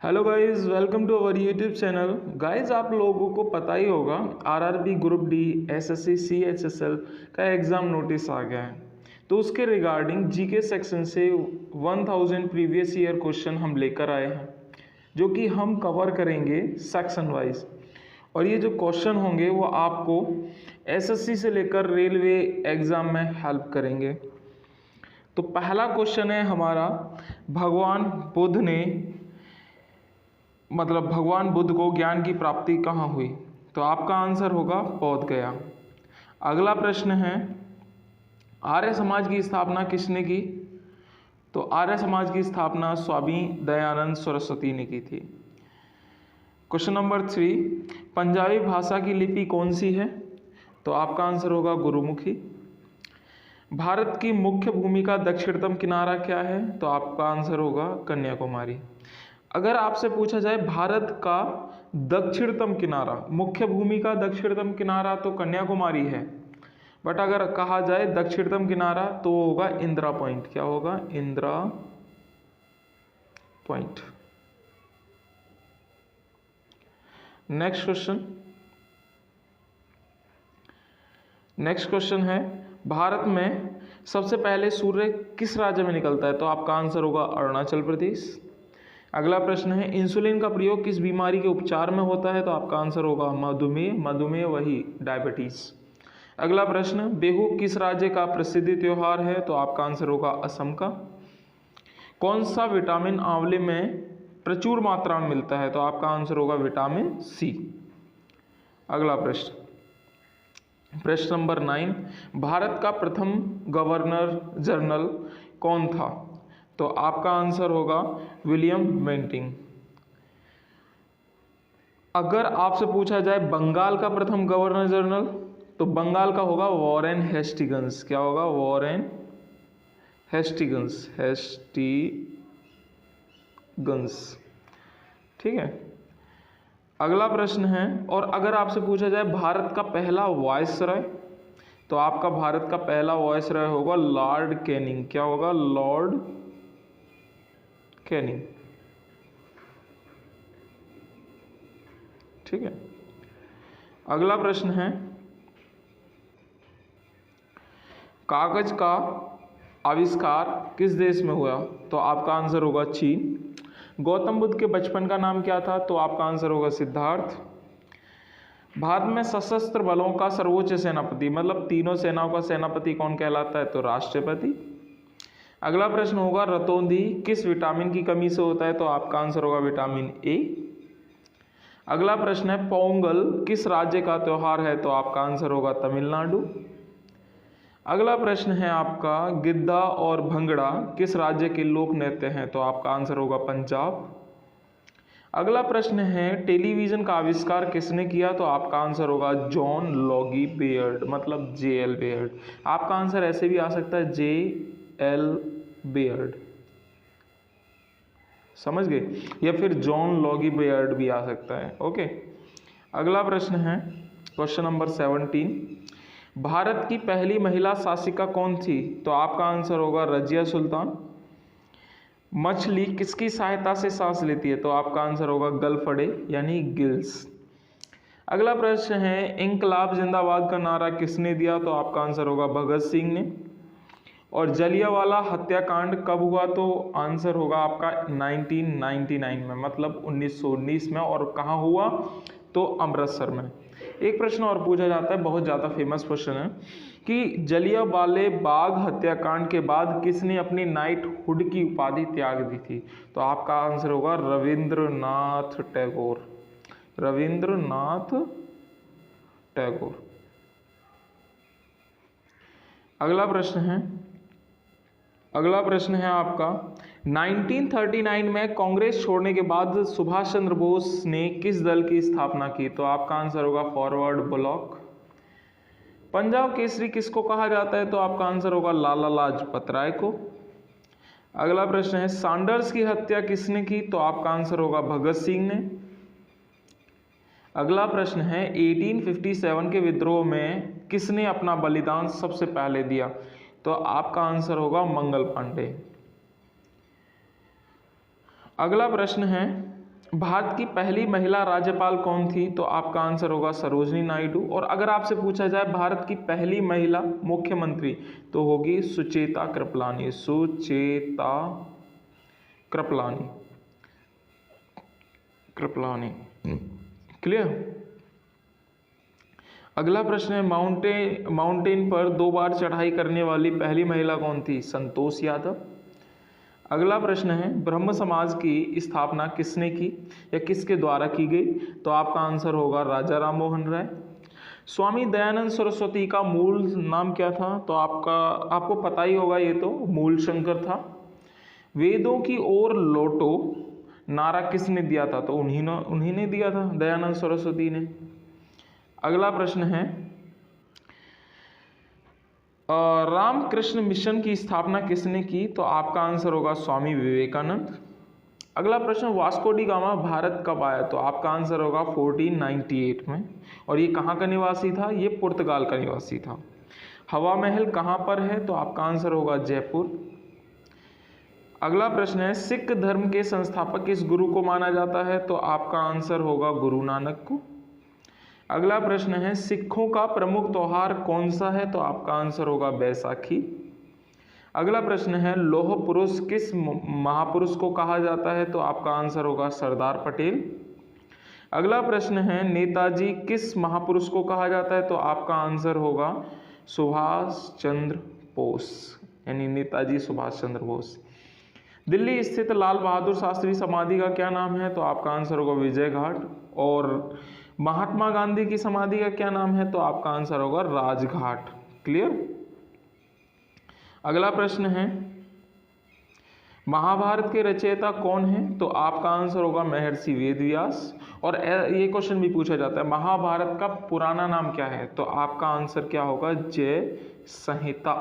Hello guys, welcome to our YouTube channel. Guys, आप लोगों को पता ही होगा RRB group D, SSC, CHSL का एग्ज़ाम नोटिस आ गया है। तो उसके रिगार्डिंग जीके सेक्शन से 1000 प्रीवियस ईयर क्वेश्चन हम लेकर आए हैं, जो कि हम कवर करेंगे सेक्शन वाइज। और ये जो क्वेश्चन होंगे वो आपको एसएससी से लेकर रेलवे एग्ज़ाम में हेल्प करेंगे। तो पहला क्वेश्चन है हमारा, भगवान बुद्ध को ज्ञान की प्राप्ति कहाँ हुई? तो आपका आंसर होगा बोध गया। अगला प्रश्न है, आर्य समाज की स्थापना किसने की? तो आर्य समाज की स्थापना स्वामी दयानंद सरस्वती ने की थी। क्वेश्चन नंबर 3, पंजाबी भाषा की लिपि कौन सी है? तो आपका आंसर होगा गुरुमुखी। भारत की मुख्य भूमि का दक्षिणतम किनारा क्या है? तो आपका आंसर होगा कन्याकुमारी। अगर आपसे पूछा जाए भारत का दक्षिणतम किनारा, मुख्य भूमि का दक्षिणतम किनारा तो कन्याकुमारी है, बट अगर कहा जाए दक्षिणतम किनारा तो वो होगा इंदिरा पॉइंट। क्या होगा? इंदिरा पॉइंट। नेक्स्ट क्वेश्चन है, भारत में सबसे पहले सूर्य किस राज्य में निकलता है? तो आपका आंसर होगा अरुणाचल प्रदेश। अगला प्रश्न है, इंसुलिन का प्रयोग किस बीमारी के उपचार में होता है? तो आपका आंसर होगा मधुमेह वही डायबिटीज। अगला प्रश्न, बिहू किस राज्य का प्रसिद्ध त्योहार है? तो आपका आंसर होगा असम का। कौन सा विटामिन आंवले में प्रचुर मात्रा में मिलता है? तो आपका आंसर होगा विटामिन सी। अगला प्रश्न नंबर 9, भारत का प्रथम गवर्नर जनरल कौन था? तो आपका आंसर होगा विलियम बेंटिंग। अगर आपसे पूछा जाए बंगाल का प्रथम गवर्नर जनरल, तो बंगाल का होगा वॉरेन हेस्टिंग्स। क्या होगा? Warren Hastings. ठीक है। अगला प्रश्न है, और अगर आपसे पूछा जाए भारत का पहला वायसराय, तो आपका भारत का पहला वायसराय होगा लॉर्ड कैनिंग। क्या होगा? Lord Canning. ठीक है। अगला प्रश्न है, कागज का आविष्कार किस देश में हुआ? तो आपका आंसर होगा चीन। गौतम बुद्ध के बचपन का नाम क्या था? तो आपका आंसर होगा सिद्धार्थ। भारत में सशस्त्र बलों का सर्वोच्च सेनापति, मतलब तीनों सेनाओं का सेनापति कौन कहलाता है? तो राष्ट्रपति। अगला प्रश्न होगा, रतौंधी किस विटामिन की कमी से होता है? तो आपका आंसर होगा विटामिन ए। अगला प्रश्न है, पोंगल किस राज्य का त्योहार है? तो आपका आंसर होगा तमिलनाडु। अगला प्रश्न है आपका, गिद्दा और भंगड़ा किस राज्य के लोक नृत्य हैं? तो आपका आंसर होगा पंजाब। अगला प्रश्न है, टेलीविजन का आविष्कार किसने किया? तो आपका आंसर होगा जॉन लॉगी बेयर्ड, मतलब JL बेयर्ड। आपका आंसर ऐसे भी आ सकता है JL बेयर्ड, समझ गए, या फिर जॉन लॉगी बेयर्ड भी आ सकता है। ओके। अगला प्रश्न है क्वेश्चन नंबर 17, भारत की पहली महिला शासिका कौन थी? तो आपका आंसर होगा रजिया सुल्तान। मछली किसकी सहायता से सांस लेती है? तो आपका आंसर होगा गलफड़े यानी गिल्स। अगला प्रश्न है, इंकलाब जिंदाबाद का नारा किसने दिया? तो आपका आंसर होगा भगत सिंह ने। और जलियांवाला हत्याकांड कब हुआ? तो आंसर होगा आपका 1999 में, मतलब 1919 में। और कहाँ हुआ? तो अमृतसर में। एक प्रश्न और पूछा जाता है, बहुत ज़्यादा फेमस क्वेश्चन है, कि जलियांवाले बाग हत्याकांड के बाद किसने अपनी नाइटहुड की उपाधि त्याग दी थी? तो आपका आंसर होगा रविंद्रनाथ टैगोर। रविंद्रनाथ टैगोर। अगला प्रश्न है आपका, 1939 में कांग्रेस छोड़ने के बाद सुभाष चंद्र बोस ने किस दल की स्थापना की? तो आपका आंसर होगा फॉरवर्ड ब्लॉक। पंजाब केसरी किसको कहा जाता है? तो आपका आंसर होगा लाला लाजपत राय को। अगला प्रश्न है, सैंडर्स की हत्या किसने की? तो आपका आंसर होगा भगत सिंह ने। अगला प्रश्न है, 1857 के विद्रोह में किसने अपना बलिदान सबसे पहले दिया? तो आपका आंसर होगा मंगल पांडे। अगला प्रश्न है, भारत की पहली महिला राज्यपाल कौन थी? तो आपका आंसर होगा सरोजनी नायडू। और अगर आपसे पूछा जाए भारत की पहली महिला मुख्यमंत्री तो होगी सुचेता कृपलानी। सुचेता कृपलानी, कृपलानी। क्लियर। अगला प्रश्न है माउंटेन पर 2 बार चढ़ाई करने वाली पहली महिला कौन थी? संतोष यादव। अगला प्रश्न है ब्रह्म समाज की स्थापना किसने की या किसके द्वारा की गई? तो आपका आंसर होगा राजा राम मोहन राय। स्वामी दयानंद सरस्वती का मूल नाम क्या था? तो आपको पता ही होगा, ये तो मूल शंकर था। वेदों की ओर लौटो नारा किसने दिया था? तो उन्हीं ने दिया था, दयानंद सरस्वती ने। अगला प्रश्न है रामकृष्ण मिशन की स्थापना किसने की? तो आपका आंसर होगा स्वामी विवेकानंद। अगला प्रश्न वास्को डी गामा भारत कब आया? तो आपका आंसर होगा 1498 में। और ये कहाँ का निवासी था? ये पुर्तगाल का निवासी था। हवा महल कहाँ पर है? तो आपका आंसर होगा जयपुर। अगला प्रश्न है सिख धर्म के संस्थापक किस गुरु को माना जाता है? तो आपका आंसर होगा गुरु नानक को। अगला प्रश्न है सिखों का प्रमुख त्योहार कौन सा है? तो आपका आंसर होगा बैसाखी। अगला प्रश्न है लौह पुरुष किस महापुरुष को कहा जाता है? तो आपका आंसर होगा सरदार पटेल। अगला प्रश्न है नेताजी किस महापुरुष को कहा जाता है? तो आपका आंसर होगा सुभाष चंद्र बोस, यानी नेताजी सुभाष चंद्र बोस। दिल्ली स्थित लाल बहादुर शास्त्री समाधि का क्या नाम है? तो आपका आंसर होगा विजय घाट। और महात्मा गांधी की समाधि का क्या नाम है? तो आपका आंसर होगा राजघाट। क्लियर। अगला प्रश्न है महाभारत के रचयिता कौन है? तो आपका आंसर होगा महर्षि वेदव्यास। और ये क्वेश्चन भी पूछा जाता है महाभारत का पुराना नाम क्या है? तो आपका आंसर क्या होगा? जय संहिता।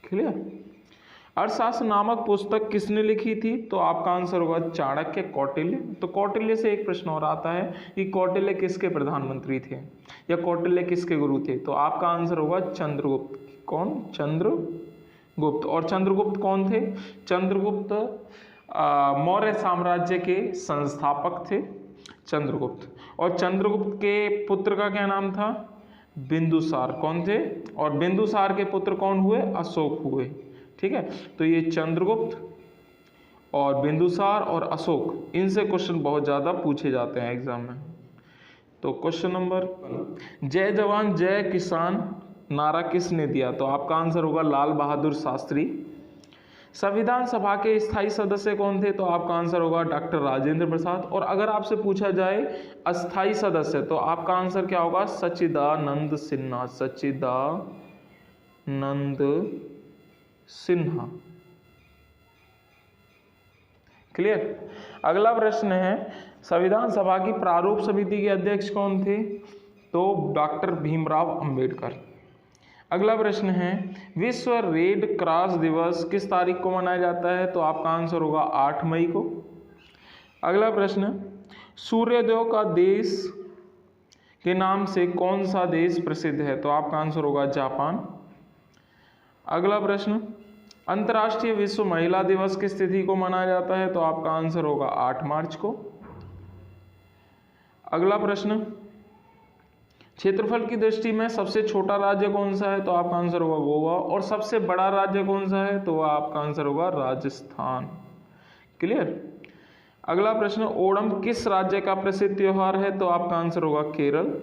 क्लियर। अर्थशास्त्र नामक पुस्तक किसने लिखी थी? तो आपका आंसर होगा चाणक्य, कौटिल्य। तो कौटिल्य से एक प्रश्न और आता है कि कौटिल्य किसके प्रधानमंत्री थे या कौटिल्य किसके गुरु थे? तो आपका आंसर होगा चंद्रगुप्त। कौन? चंद्रगुप्त। और चंद्रगुप्त कौन थे? चंद्रगुप्त मौर्य साम्राज्य के संस्थापक थे चंद्रगुप्त। और चंद्रगुप्त के पुत्र का क्या नाम था? बिंदुसार। कौन थे? और बिंदुसार के पुत्र कौन हुए? अशोक हुए। ठीक है। तो ये चंद्रगुप्त और बिंदुसार और अशोक, इनसे क्वेश्चन बहुत ज़्यादा पूछे जाते हैं एग्जाम में। तो क्वेश्चन नंबर जय जवान जय किसान नारा किसने दिया? तो आपका आंसर होगा लाल बहादुर शास्त्री। संविधान सभा के स्थायी सदस्य कौन थे? तो आपका आंसर होगा डॉक्टर राजेंद्र प्रसाद। और अगर आपसे पूछा जाए अस्थाई सदस्य तो आपका आंसर क्या होगा? सच्चिदानंद सिन्हा। सच्चिदानंद सिन्हा। क्लियर। अगला प्रश्न है संविधान सभा की प्रारूप समिति के अध्यक्ष कौन थे? तो डॉक्टर भीमराव अंबेडकर। अगला प्रश्न है विश्व रेड क्रॉस दिवस किस तारीख को मनाया जाता है? तो आपका आंसर होगा 8 मई को। अगला प्रश्न सूर्योदय का देश के नाम से कौन सा देश प्रसिद्ध है? तो आपका आंसर होगा जापान। अगला प्रश्न अंतर्राष्ट्रीय विश्व महिला दिवस किस तिथि को मनाया जाता है? तो आपका आंसर होगा 8 मार्च को। अगला प्रश्न क्षेत्रफल की दृष्टि में सबसे छोटा राज्य कौन सा है? तो आपका आंसर होगा गोवा। और सबसे बड़ा राज्य कौन सा है? तो आपका आंसर होगा राजस्थान। क्लियर। अगला प्रश्न ओणम किस राज्य का प्रसिद्ध त्योहार है? तो आपका आंसर होगा केरल।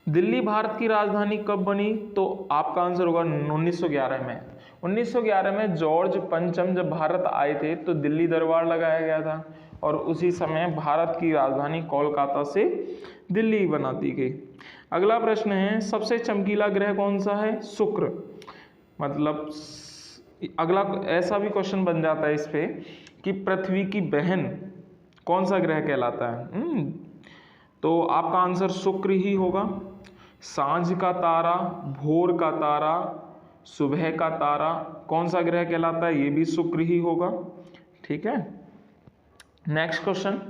दिल्ली भारत की राजधानी कब बनी? तो आपका आंसर होगा 1911 में। 1911 में जॉर्ज पंचम जब भारत आए थे तो दिल्ली दरबार लगाया गया था और उसी समय भारत की राजधानी कोलकाता से दिल्ली बना दी गई। अगला प्रश्न है सबसे चमकीला ग्रह कौन सा है? शुक्र। मतलब अगला ऐसा भी क्वेश्चन बन जाता है इस पे कि पृथ्वी की बहन कौन सा ग्रह कहलाता है? तो आपका आंसर शुक्र ही होगा। सांझ का तारा, भोर का तारा, सुबह का तारा कौन सा ग्रह कहलाता है? ये भी शुक्र ही होगा। ठीक है। नेक्स्ट क्वेश्चन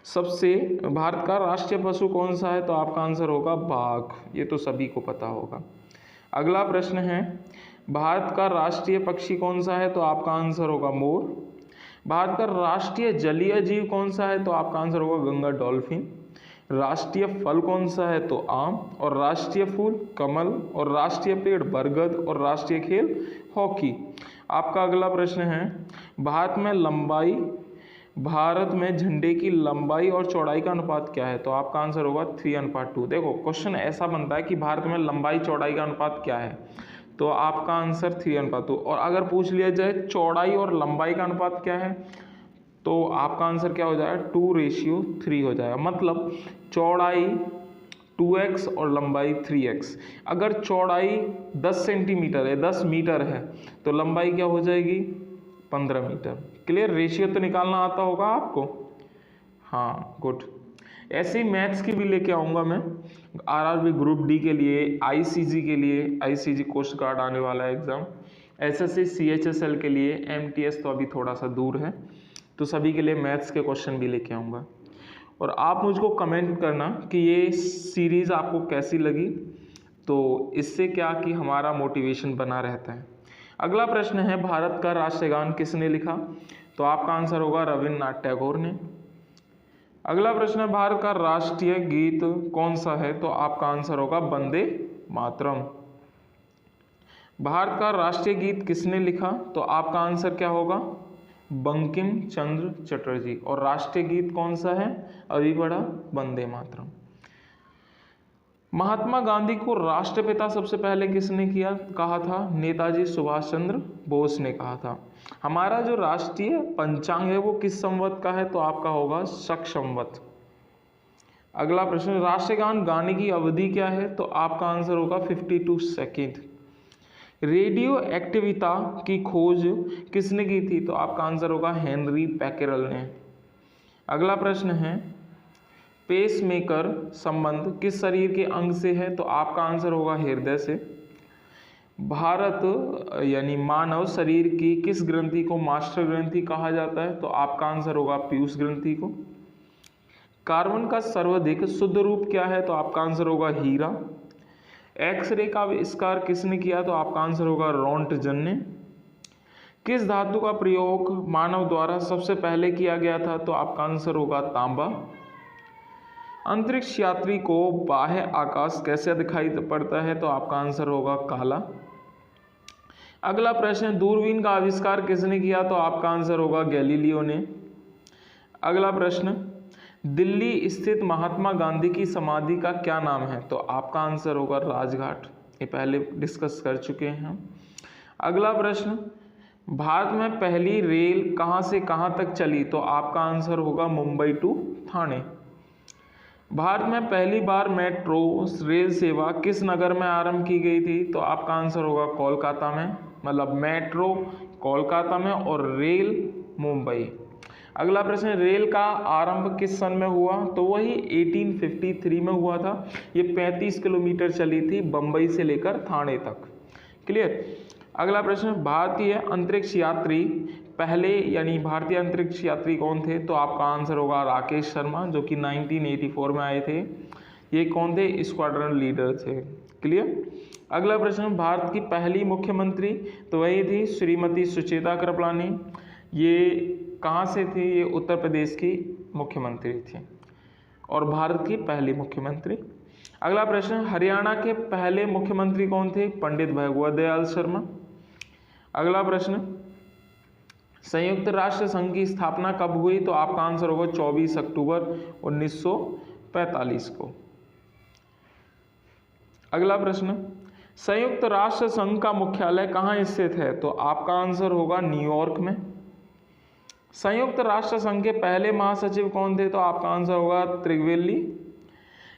सबसे भारत का राष्ट्रीय पशु कौन सा है? तो आपका आंसर होगा बाघ। ये तो सभी को पता होगा। अगला प्रश्न है भारत का राष्ट्रीय पक्षी कौन सा है? तो आपका आंसर होगा मोर। भारत का राष्ट्रीय जलीय जीव कौन सा है? तो आपका आंसर होगा गंगा डॉल्फिन। राष्ट्रीय फल कौन सा है? तो आम। और राष्ट्रीय फूल कमल। और राष्ट्रीय पेड़ बरगद। और राष्ट्रीय खेल हॉकी। आपका अगला प्रश्न है, भारत में झंडे की लंबाई और चौड़ाई का अनुपात क्या है? तो आपका आंसर होगा 3:2। देखो क्वेश्चन ऐसा बनता है कि भारत में लंबाई चौड़ाई का अनुपात क्या है, तो आपका आंसर 3:2। और अगर पूछ लिया जाए चौड़ाई और लंबाई का अनुपात क्या है, तो आपका आंसर क्या हो जाएगा? 2:3 हो जाएगा। मतलब चौड़ाई 2x और लंबाई 3x। अगर चौड़ाई 10 सेंटीमीटर है, 10 मीटर है, तो लंबाई क्या हो जाएगी? 15 मीटर। क्लियर? रेशियो तो निकालना आता होगा आपको। हाँ गुड। ऐसे ही मैथ्स की भी लेके आऊँगा मैं, आरआरबी ग्रुप डी के लिए, आईसीजी के लिए, आईसीजी कोस्ट गार्ड आने वाला है एग्ज़ाम, एसएससी सीएचएसएल के लिए, एमटीएस तो अभी थोड़ा सा दूर है, तो सभी के लिए मैथ्स के क्वेश्चन भी लेके आऊँगा। और आप मुझको कमेंट करना कि ये सीरीज़ आपको कैसी लगी, तो इससे क्या कि हमारा मोटिवेशन बना रहता है। अगला प्रश्न है, भारत का राष्ट्रगान किसने लिखा? तो आपका आंसर होगा रविन्द्रनाथ टैगोर ने। अगला प्रश्न है, भारत का राष्ट्रीय गीत कौन सा है? तो आपका आंसर होगा वंदे मातरम। भारत का राष्ट्रीय गीत किसने लिखा? तो आपका आंसर क्या होगा? बंकिम चंद्र चटर्जी। और राष्ट्रीय गीत कौन सा है? अभी पढ़ा, वंदे मातरम। महात्मा गांधी को राष्ट्रपिता सबसे पहले किसने कहा था? नेताजी सुभाष चंद्र बोस ने कहा था। हमारा जो राष्ट्रीय पंचांग है वो किस संवत का है? तो आपका होगा शक संवत। अगला प्रश्न, राष्ट्रगान गाने की अवधि क्या है? तो आपका आंसर होगा 52 सेकेंड। रेडियो एक्टिविता की खोज किसने की थी? तो आपका आंसर होगा हेनरी बैकेरल ने। अगला प्रश्न है, पेसमेकर संबंध किस शरीर के अंग से है? तो आपका आंसर होगा हृदय से। भारत यानी मानव शरीर की किस ग्रंथि को मास्टर ग्रंथि कहा जाता है? तो आपका आंसर होगा पीयूष ग्रंथि को। कार्बन का सर्वाधिक शुद्ध रूप क्या है? तो आपका आंसर होगा हीरा। एक्सरे का आविष्कार किसने किया? तो आपका आंसर होगा रोंटगन ने। किस धातु का प्रयोग मानव द्वारा सबसे पहले किया गया था? तो आपका आंसर होगा तांबा। अंतरिक्ष यात्री को बाह्य आकाश कैसे दिखाई पड़ता है? तो आपका आंसर होगा काला। अगला प्रश्न, दूरबीन का आविष्कार किसने किया? तो आपका आंसर होगा गैलीलियो ने। अगला प्रश्न, दिल्ली स्थित महात्मा गांधी की समाधि का क्या नाम है? तो आपका आंसर होगा राजघाट। ये पहले डिस्कस कर चुके हैं हम। अगला प्रश्न, भारत में पहली रेल कहां से कहां तक चली? तो आपका आंसर होगा मुंबई टू ठाणे। भारत में पहली बार मेट्रो रेल सेवा किस नगर में आरंभ की गई थी? तो आपका आंसर होगा कोलकाता में। मतलब मेट्रो कोलकाता में और रेल मुंबई। अगला प्रश्न, रेल का आरंभ किस सन में हुआ? तो वही 1853 में हुआ था। ये 35 किलोमीटर चली थी बम्बई से लेकर ठाणे तक। क्लियर? अगला प्रश्न, भारतीय अंतरिक्ष यात्री पहले यानी भारतीय अंतरिक्ष यात्री कौन थे? तो आपका आंसर होगा राकेश शर्मा, जो कि 1984 में आए थे। ये कौन थे? स्क्वाड्रन लीडर थे। क्लियर? अगला प्रश्न, भारत की पहली मुख्यमंत्री तो वही थी श्रीमती सुचेता कृपलानी। ये कहाँ से थी? ये उत्तर प्रदेश की मुख्यमंत्री थी और भारत की पहली मुख्यमंत्री। अगला प्रश्न, हरियाणा के पहले मुख्यमंत्री कौन थे? पंडित भगवत दयाल शर्मा। अगला प्रश्न, संयुक्त राष्ट्र संघ की स्थापना कब हुई? तो आपका आंसर होगा 24 अक्टूबर 1945 को। अगला प्रश्न, संयुक्त राष्ट्र संघ का मुख्यालय कहाँ स्थित है? तो आपका आंसर होगा न्यूयॉर्क में। संयुक्त राष्ट्र संघ के पहले महासचिव कौन थे? तो आपका आंसर होगा त्रिवेली।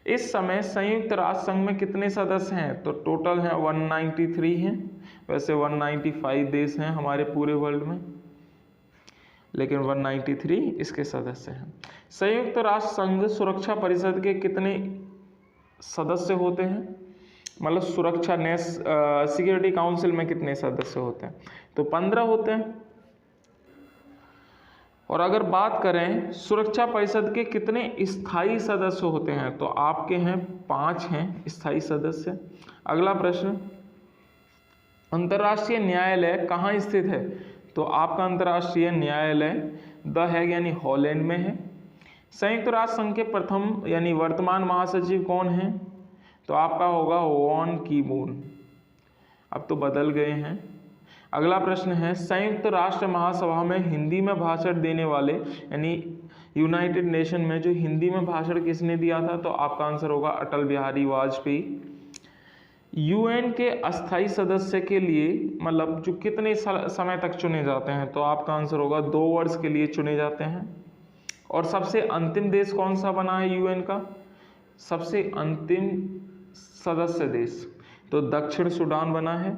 इस समय संयुक्त राष्ट्र संघ में कितने सदस्य हैं? तो टोटल हैं 193 हैं। वैसे 195 देश हैं हमारे पूरे वर्ल्ड में, लेकिन 193 इसके सदस्य हैं। संयुक्त राष्ट्र संघ सुरक्षा परिषद के कितने सदस्य होते हैं? मतलब सुरक्षा सिक्योरिटी काउंसिल में कितने सदस्य होते हैं? तो 15 होते हैं। और अगर बात करें सुरक्षा परिषद के कितने स्थायी सदस्य होते हैं? तो आपके हैं 5 हैं स्थायी सदस्य। अगला प्रश्न, अंतर्राष्ट्रीय न्यायालय कहाँ स्थित है? तो आपका अंतर्राष्ट्रीय न्यायालय द हैग यानी हॉलैंड में है। संयुक्त राष्ट्र संघ के प्रथम यानी वर्तमान महासचिव कौन है? तो आपका होगा वॉन की मून। अब तो बदल गए हैं। अगला प्रश्न है, संयुक्त राष्ट्र महासभा में हिंदी में भाषण देने वाले यानी यूनाइटेड नेशन में जो हिंदी में भाषण किसने दिया था? तो आपका आंसर होगा अटल बिहारी वाजपेयी। यूएन के अस्थायी सदस्य के लिए मतलब जो कितने समय तक चुने जाते हैं? तो आपका आंसर होगा 2 वर्ष के लिए चुने जाते हैं। और सबसे अंतिम देश कौन सा बना है यूएन का? सबसे अंतिम सदस्य देश तो दक्षिण सूडान बना है।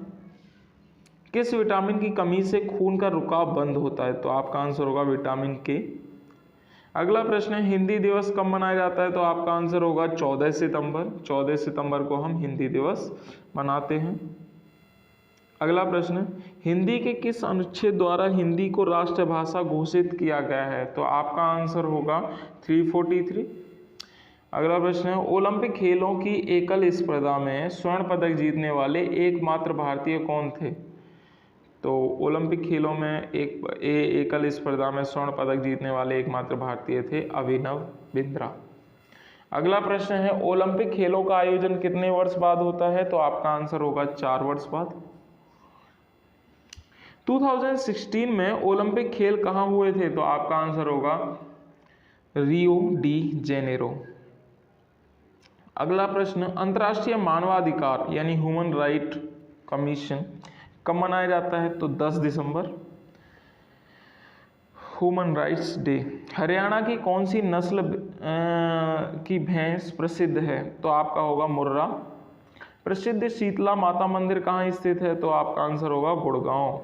किस विटामिन की कमी से खून का रुकाव बंद होता है? तो आपका आंसर होगा विटामिन के। अगला प्रश्न है, हिंदी दिवस कब मनाया जाता है? तो आपका आंसर होगा 14 सितंबर। 14 सितंबर को हम हिंदी दिवस मनाते हैं। अगला प्रश्न, हिंदी के किस अनुच्छेद द्वारा हिंदी को राष्ट्रभाषा घोषित किया गया है? तो आपका आंसर होगा 343। अगला प्रश्न है, ओलंपिक खेलों की एकल स्पर्धा में स्वर्ण पदक जीतने वाले एकमात्र भारतीय कौन थे? तो ओलंपिक खेलों में एकल स्पर्धा में स्वर्ण पदक जीतने वाले एकमात्र भारतीय थे अभिनव बिंद्रा। अगला प्रश्न है, ओलंपिक खेलों का आयोजन कितने वर्ष बाद होता है? तो आपका आंसर होगा 4 वर्ष बाद। 2016 में ओलंपिक खेल कहाँ हुए थे? तो आपका आंसर होगा रियो डी जेनेरो। अगला प्रश्न, अंतर्राष्ट्रीय मानवाधिकार यानी ह्यूमन राइट कमीशन कब मनाया जाता है? तो 10 दिसंबर, ह्यूमन राइट्स डे। हरियाणा की कौन सी नस्ल की भैंस प्रसिद्ध है? तो आपका होगा मुर्रा। प्रसिद्ध शीतला माता मंदिर कहाँ स्थित है? तो आपका आंसर होगा गुड़गांव।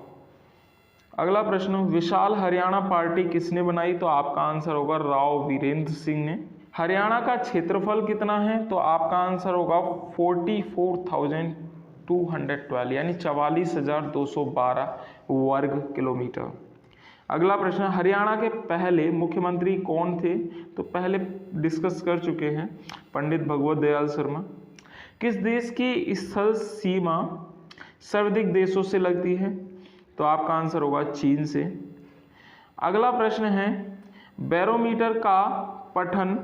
अगला प्रश्न, विशाल हरियाणा पार्टी किसने बनाई? तो आपका आंसर होगा राव वीरेंद्र सिंह ने। हरियाणा का क्षेत्रफल कितना है? तो आपका आंसर होगा 44,212 यानी 44,212 वर्ग किलोमीटर। अगला प्रश्न, हरियाणा के पहले मुख्यमंत्री कौन थे? तो पहले डिस्कस कर चुके हैं, पंडित भगवत दयाल शर्मा। किस देश की स्थल सीमा सर्वाधिक देशों से लगती है? तो आपका आंसर होगा चीन से। अगला प्रश्न है, बैरोमीटर का पठन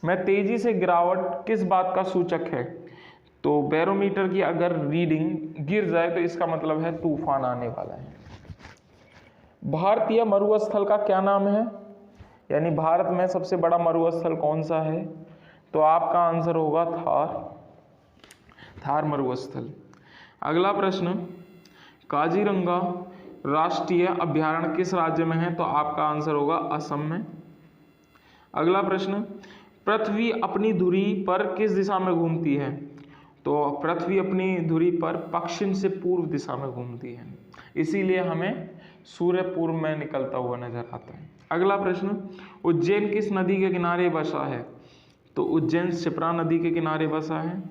में तेजी से गिरावट किस बात का सूचक है? तो बैरोमीटर की अगर रीडिंग गिर जाए तो इसका मतलब है तूफान आने वाला है। भारतीय मरुस्थल का क्या नाम है? यानी भारत में सबसे बड़ा मरुस्थल कौन सा है? तो आपका आंसर होगा थार मरुस्थल। अगला प्रश्न, काजीरंगा राष्ट्रीय अभयारण्य किस राज्य में है? तो आपका आंसर होगा असम में। अगला प्रश्न, पृथ्वी अपनी धुरी पर किस दिशा में घूमती है? तो पृथ्वी अपनी धुरी पर पश्चिम से पूर्व दिशा में घूमती है, इसीलिए हमें सूर्य पूर्व में निकलता हुआ नजर आता है। अगला प्रश्न, उज्जैन किस नदी के किनारे बसा है? तो उज्जैन शिप्रा नदी के किनारे बसा है।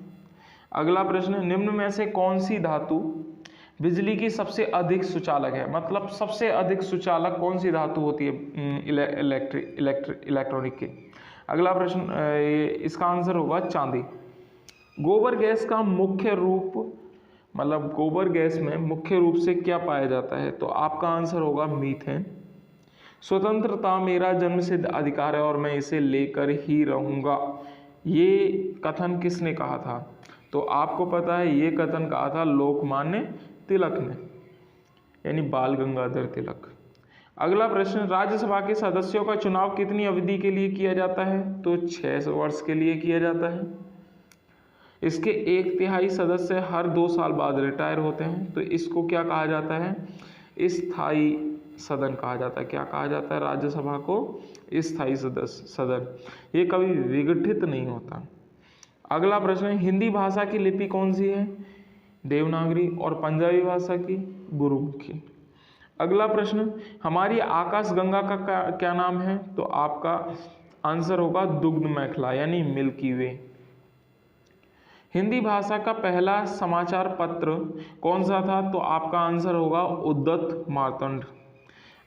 अगला प्रश्न, निम्न में से कौन सी धातु बिजली की सबसे अधिक सुचालक है? मतलब सबसे अधिक सुचालक कौन सी धातु होती है इलेक्ट्रॉनिक के? अगला प्रश्न, इसका आंसर होगा चांदी। गोबर गैस का मुख्य रूप मतलब गोबर गैस में मुख्य रूप से क्या पाया जाता है? तो आपका आंसर होगा मीथेन। स्वतंत्रता मेरा जन्मसिद्ध अधिकार है और मैं इसे लेकर ही रहूँगा, ये कथन किसने कहा था? तो आपको पता है ये कथन कहा था लोकमान्य तिलक ने, यानी बाल गंगाधर तिलक। अगला प्रश्न, राज्यसभा के सदस्यों का चुनाव कितनी अवधि के लिए किया जाता है? तो 6 वर्ष के लिए किया जाता है। इसके 1/3 सदस्य हर 2 साल बाद रिटायर होते हैं, तो इसको क्या कहा जाता है? स्थायी सदन कहा जाता है। क्या कहा जाता है राज्यसभा को? स्थायी सदन। ये कभी विघटित नहीं होता। अगला प्रश्न, हिंदी भाषा की लिपि कौन सी है? देवनागरी। और पंजाबी भाषा की गुरुमुखी। अगला प्रश्न, हमारी आकाश गंगा का क्या नाम है? तो आपका आंसर होगा दुग्ध मेखला यानी मिल्की वे। हिंदी भाषा का पहला समाचार पत्र कौन सा था? तो आपका आंसर होगा उद्यत मार्तंड।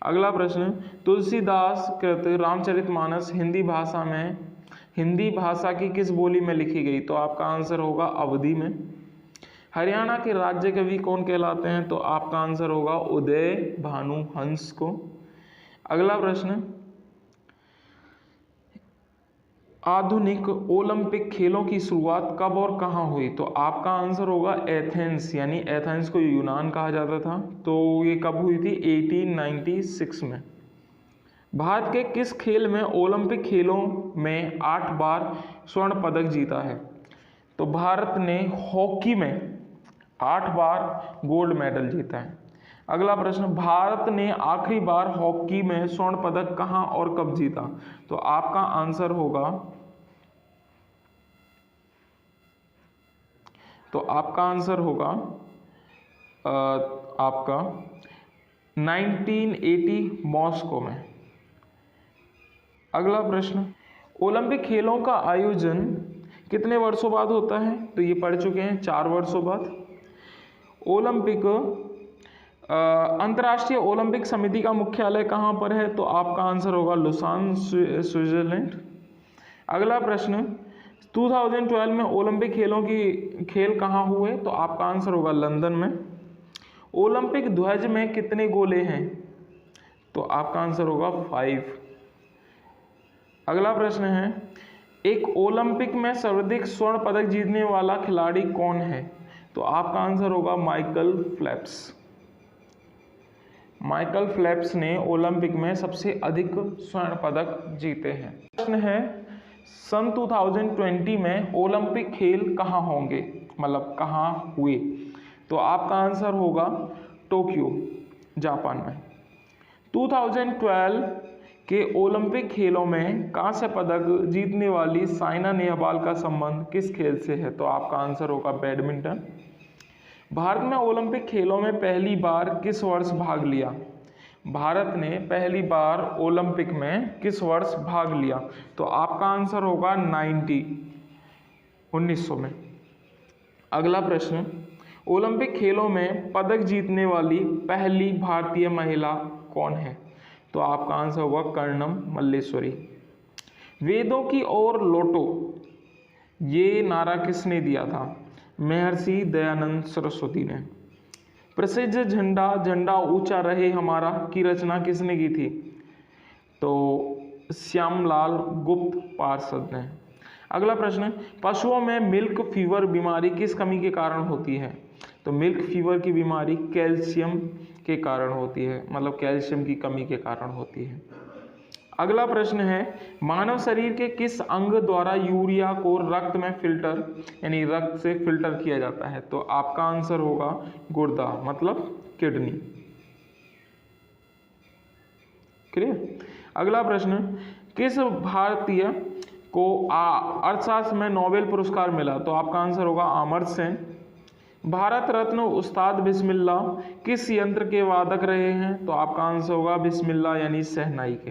अगला प्रश्न, तुलसीदास कृत रामचरितमानस हिंदी भाषा की किस बोली में लिखी गई? तो आपका आंसर होगा अवधी में। हरियाणा के राज्य कवि कौन कहलाते हैं? तो आपका आंसर होगा उदय भानु हंस को। अगला प्रश्न, आधुनिक ओलंपिक खेलों की शुरुआत कब और कहाँ हुई? तो आपका आंसर होगा एथेंस, यानी एथेंस को यूनान कहा जाता था। तो ये कब हुई थी? 1896 में। भारत के किस खेल में ओलंपिक खेलों में 8 बार स्वर्ण पदक जीता है? तो भारत ने हॉकी में 8 बार गोल्ड मेडल जीता है। अगला प्रश्न, भारत ने आखिरी बार हॉकी में स्वर्ण पदक कहां और कब जीता? तो आपका आंसर होगा, आपका 1980 मॉस्को में। अगला प्रश्न, ओलंपिक खेलों का आयोजन कितने वर्षों बाद होता है? तो ये पढ़ चुके हैं, 4 वर्षों बाद। ओलंपिक अंतर्राष्ट्रीय ओलंपिक समिति का मुख्यालय कहाँ पर है? तो आपका आंसर होगा लुसान, स्विट्जरलैंड। अगला प्रश्न, 2012 में ओलंपिक खेल कहाँ हुए? तो आपका आंसर होगा लंदन में। ओलंपिक ध्वज में कितने गोले हैं? तो आपका आंसर होगा 5। अगला प्रश्न है, एक ओलंपिक में सर्वाधिक स्वर्ण पदक जीतने वाला खिलाड़ी कौन है? तो आपका आंसर होगा माइकल फेल्प्स। माइकल फेल्प्स ने ओलंपिक में सबसे अधिक स्वर्ण पदक जीते हैं। प्रश्न है, सन 2020 में ओलंपिक खेल कहाँ होंगे, मतलब कहाँ हुए? तो आपका आंसर होगा टोक्यो, जापान में। 2012 के ओलंपिक खेलों में कांस्य पदक जीतने वाली साइना नेहवाल का संबंध किस खेल से है? तो आपका आंसर होगा बैडमिंटन। भारत में ओलंपिक खेलों में पहली बार किस वर्ष भाग लिया? भारत ने पहली बार ओलंपिक में किस वर्ष भाग लिया? तो आपका आंसर होगा 1900 में। अगला प्रश्न, ओलंपिक खेलों में पदक जीतने वाली पहली भारतीय महिला कौन है? तो आपका आंसर होगा कर्णम मल्लेश्वरी। वेदों की ओर लौटो, ये नारा किसने दिया था? महर्षि दयानंद सरस्वती ने। प्रसिद्ध झंडा ऊंचा रहे हमारा की रचना किसने की थी? तो श्यामलाल गुप्त पार्षद ने। अगला प्रश्न, पशुओं में मिल्क फीवर बीमारी किस कमी के कारण होती है? तो मिल्क फीवर की बीमारी कैल्शियम के कारण होती है, मतलब कैल्शियम की कमी के कारण होती है। अगला प्रश्न है, मानव शरीर के किस अंग द्वारा यूरिया को रक्त में फिल्टर, यानी रक्त से फिल्टर किया जाता है? तो आपका आंसर होगा गुर्दा, मतलब किडनी। क्लियर? अगला प्रश्न, किस भारतीय को अर्थशास्त्र में नोबेल पुरस्कार मिला? तो आपका आंसर होगा अमर्त्य सेन। भारत रत्न उस्ताद बिस्मिल्लाह किस यंत्र के वादक रहे हैं? तो आपका आंसर होगा बिस्मिल्लाह यानी शहनाई के।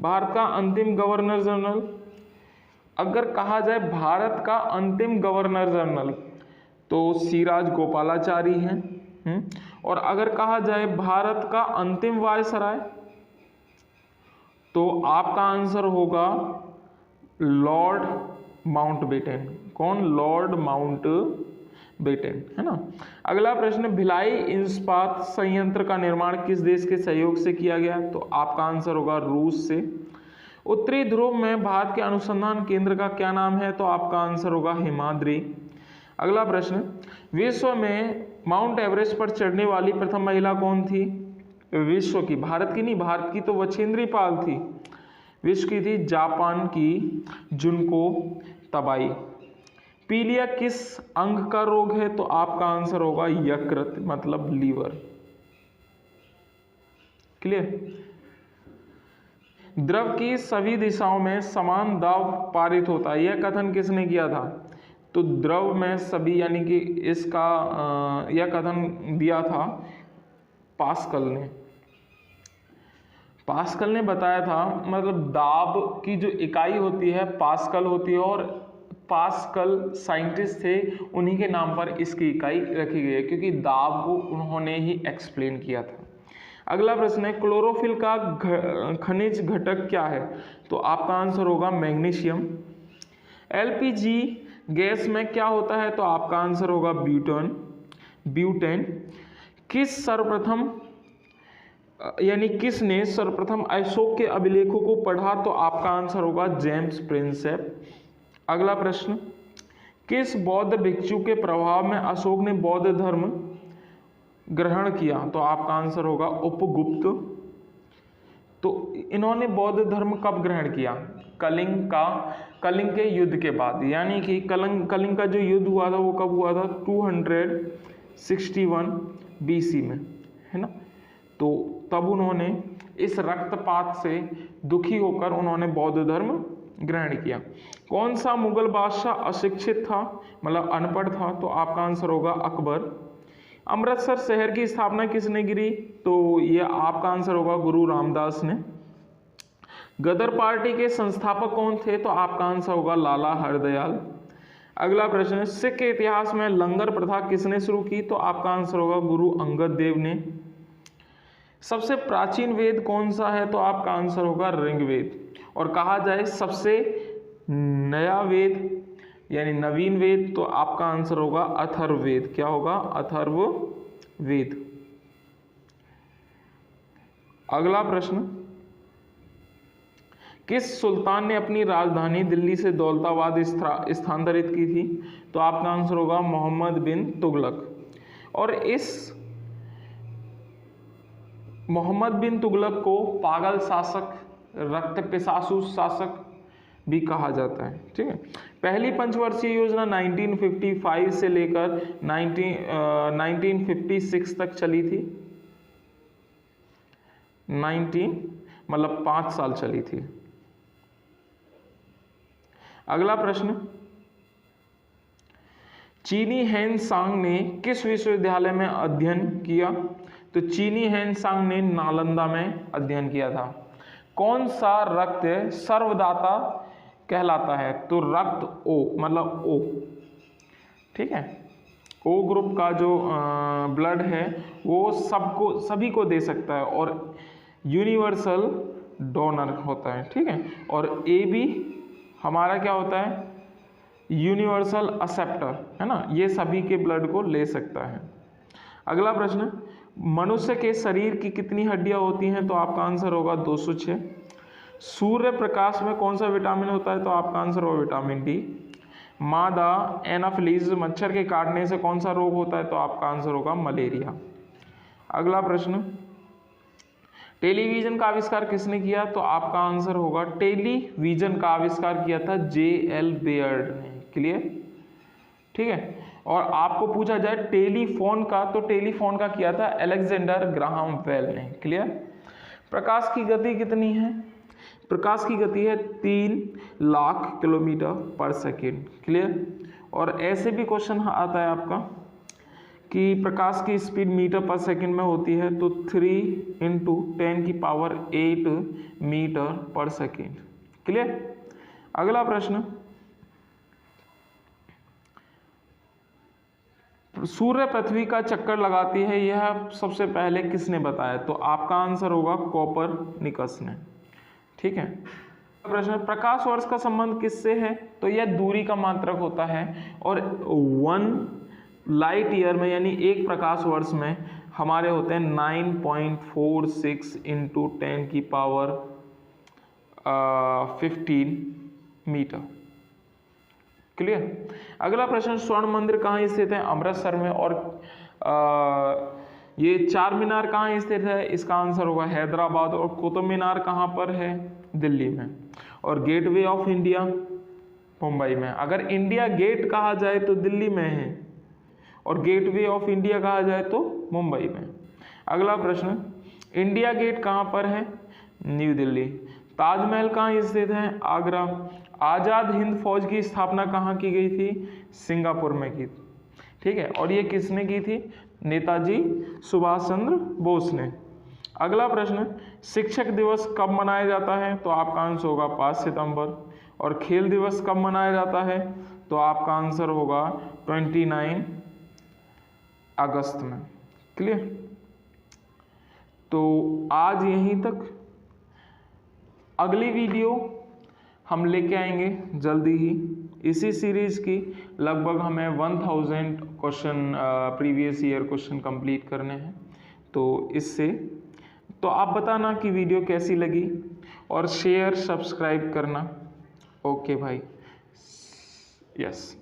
भारत का अंतिम गवर्नर जनरल, अगर कहा जाए भारत का अंतिम गवर्नर जनरल तो सी राजगोपालाचारी हैं। और अगर कहा जाए भारत का अंतिम वायसराय तो आपका आंसर होगा लॉर्ड माउंटबेटन। कौन? लॉर्ड माउंटबेटन, है ना। अगला प्रश्न, भिलाई इस्पात संयंत्र का निर्माण किस देश के सहयोग से किया गया? तो आपका आंसर होगा रूस से। उत्तरी ध्रुव में भारत के अनुसंधान केंद्र का क्या नाम है? तो आपका आंसर होगा हिमाद्री। अगला प्रश्न, विश्व में माउंट एवरेस्ट पर चढ़ने वाली प्रथम महिला कौन थी? विश्व की, भारत की नहीं, भारत की तो बछेंद्री पाल थी, विश्व की थी जापान की जुनको तबाई। पीलिया किस अंग का रोग है? तो आपका आंसर होगा यकृत, मतलब लीवर। क्लियर? द्रव की सभी दिशाओं में समान दाब पारित होता है, यह कथन किसने किया था? तो द्रव में सभी, यानी कि इसका यह कथन दिया था पास्कल ने। पास्कल ने बताया था, मतलब दाब की जो इकाई होती है पास्कल होती है, और पास्कल साइंटिस्ट थे, उन्हीं के नाम पर इसकी इकाई रखी गई है, क्योंकि दाब को उन्होंने ही एक्सप्लेन किया था। अगला प्रश्न है, क्लोरोफिल का खनिज घटक क्या है? तो आपका आंसर होगा मैग्नीशियम। एलपीजी गैस में क्या होता है? तो आपका आंसर होगा ब्यूटेन। ब्यूटेन। किसने सर्वप्रथम अशोक के अभिलेखों को पढ़ा? तो आपका आंसर होगा जेम्स प्रिंसेप। अगला प्रश्न, किस बौद्ध भिक्षु के प्रभाव में अशोक ने बौद्ध धर्म ग्रहण किया? तो आपका आंसर होगा उपगुप्त। तो इन्होंने बौद्ध धर्म कब ग्रहण किया? कलिंग के युद्ध के बाद, यानी कि कलिंग का जो युद्ध हुआ था वो कब हुआ था? 261 BC में, है ना। तो तब उन्होंने इस रक्तपात से दुखी होकर उन्होंने बौद्ध धर्म ग्रहण किया। कौन सा मुगल बादशाह अशिक्षित था, मतलब अनपढ़ था? तो आपका आंसर होगा अकबर। अमृतसर शहर की स्थापना किसने की? तो ये आपका आंसर होगा गुरु रामदास ने। गदर पार्टी के संस्थापक कौन थे? तो आपका आंसर होगा लाला हरदयाल। अगला प्रश्न है, सिख के इतिहास में लंगर प्रथा किसने शुरू की? तो आपका आंसर होगा गुरु अंगद देव ने। सबसे प्राचीन वेद कौन सा है? तो आपका आंसर होगा ऋग्वेद। और कहा जाए सबसे नया वेद यानी नवीन वेद, तो आपका आंसर होगा अथर्ववेद। क्या होगा? अथर्ववेद। अगला प्रश्न, किस सुल्तान ने अपनी राजधानी दिल्ली से दौलताबाद स्थानांतरित की थी? तो आपका आंसर होगा मोहम्मद बिन तुगलक। और इस मोहम्मद बिन तुगलक को पागल शासक, रक्त पिशासु शासक भी कहा जाता है, ठीक है। पहली पंचवर्षीय योजना 1955 से लेकर 1956 तक चली थी। 5 साल चली थी। अगला प्रश्न, चीनी हेन सांग ने किस विश्वविद्यालय में अध्ययन किया? तो चीनी हेन सांग ने नालंदा में अध्ययन किया था। कौन सा रक्त सर्वदाता कहलाता है? तो रक्त ओ, मतलब ओ, ठीक है। ओ ग्रुप का जो ब्लड है वो सभी को दे सकता है और यूनिवर्सल डोनर होता है, ठीक है। और ए भी हमारा क्या होता है? यूनिवर्सल एक्सेप्टर, है ना। ये सभी के ब्लड को ले सकता है। अगला प्रश्न, मनुष्य के शरीर की कितनी हड्डियां होती हैं? तो आपका आंसर होगा 206। सूर्य प्रकाश में कौन सा विटामिन होता है? तो आपका आंसर होगा विटामिन डी। मादा एनाफिलीज मच्छर के काटने से कौन सा रोग होता है? तो आपका आंसर होगा मलेरिया। अगला प्रश्न, टेलीविजन का आविष्कार किसने किया? तो आपका आंसर होगा टेलीविजन का आविष्कार किया था J.L. बेयर्ड ने। क्लियर, ठीक है। और आपको पूछा जाए टेलीफोन का, तो टेलीफोन का किया था अलेक्जेंडर ग्राहम बेल ने। क्लियर। प्रकाश की गति कितनी है? प्रकाश की गति है 3 लाख किलोमीटर पर सेकेंड। क्लियर। और ऐसे भी क्वेश्चन आता है आपका कि प्रकाश की स्पीड मीटर पर सेकंड में होती है, तो 3 × 10⁸ मीटर पर सेकेंड। क्लियर। अगला प्रश्न, सूर्य पृथ्वी का चक्कर लगाती है, यह सबसे पहले किसने बताया? तो आपका आंसर होगा कोपरनिकस ने, ठीक है। प्रश्न, प्रकाश वर्ष का संबंध किससे है? तो यह दूरी का मात्रक होता है और 1 लाइट ईयर में यानी एक प्रकाश वर्ष में हमारे होते हैं 9.46 × 10⁻15 मीटर। क्लियर। अगला प्रश्न, स्वर्ण मंदिर कहाँ स्थित है? अमृतसर में। और ये चार मीनार कहाँ स्थित है? इसका आंसर होगा हैदराबाद। और कुतुब मीनार कहाँ पर है? दिल्ली में। और गेटवे ऑफ इंडिया मुंबई में। अगर इंडिया गेट कहा जाए तो दिल्ली में है और गेटवे ऑफ इंडिया कहा जाए तो मुंबई में। अगला प्रश्न, इंडिया गेट कहाँ पर है? न्यू दिल्ली। ताजमहल कहाँ स्थित है? आगरा। आज़ाद हिंद फौज की स्थापना कहाँ की गई थी? सिंगापुर में की, ठीक है। और ये किसने की थी? नेताजी सुभाष चंद्र बोस ने। अगला प्रश्न, शिक्षक दिवस कब मनाया जाता है? तो आपका आंसर होगा 5 सितंबर। और खेल दिवस कब मनाया जाता है? तो आपका आंसर होगा 29 अगस्त में। क्लियर। तो आज यहीं तक। अगली वीडियो हम लेके आएंगे जल्दी ही। इसी सीरीज की लगभग हमें 1000 question previous year question complete करने हैं। तो इससे तो आप बताना कि वीडियो कैसी लगी और शेयर सब्सक्राइब करना। ओके भाई, यस।